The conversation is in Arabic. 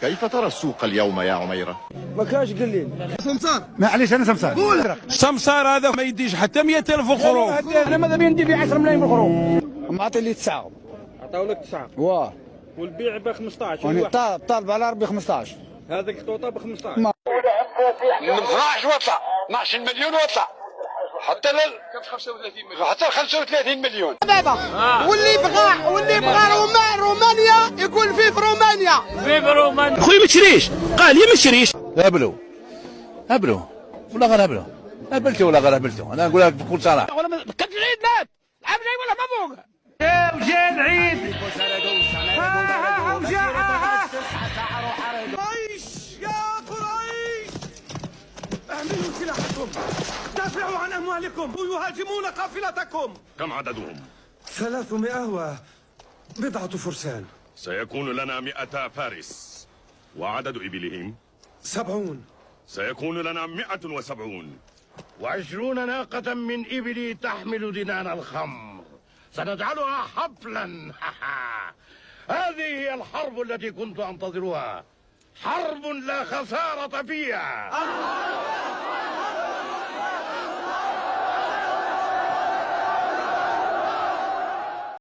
كيف ترى السوق اليوم يا عميرة؟ ما كاش قليل. سمسار معليش انا سمسار. قول سمسار هذا ما يديش حتى 100,000 خروف. انا ماذا بيا ندير فيه 10 ملايين من الخروف. معطي لي 9. عطاو لك 9 واه والبيع ب 15. وانا طالب على ربي 15. هذاك الطوطه ب 15. ما 12 وطلع 12 مليون وطلع حتى 35 مليون. دابا واللي بغى رومانيا يقول في رومانيا. خويا ما تشريش، قال لي ما تشريش. هبلوا ولا غير هبلتوا ولا غير هبلتوا. انا نقول لك بكل صراحه ولا كتر العيد مات العام جاي ولا مبروك. جا العيد. قريش يا قريش احملوا سلاحكم دافعوا عن اموالكم ويهاجمون قافلتكم. كم عددهم؟ 300 وبضعة فرسان. سيكون لنا 200 فارس. وعدد إبلهم؟ 70. سيكون لنا 170. 20 ناقة من إبلي تحمل دنان الخمر سنجعلها حفلا. هذه هي الحرب التي كنت أنتظرها، حرب لا خسارة فيها.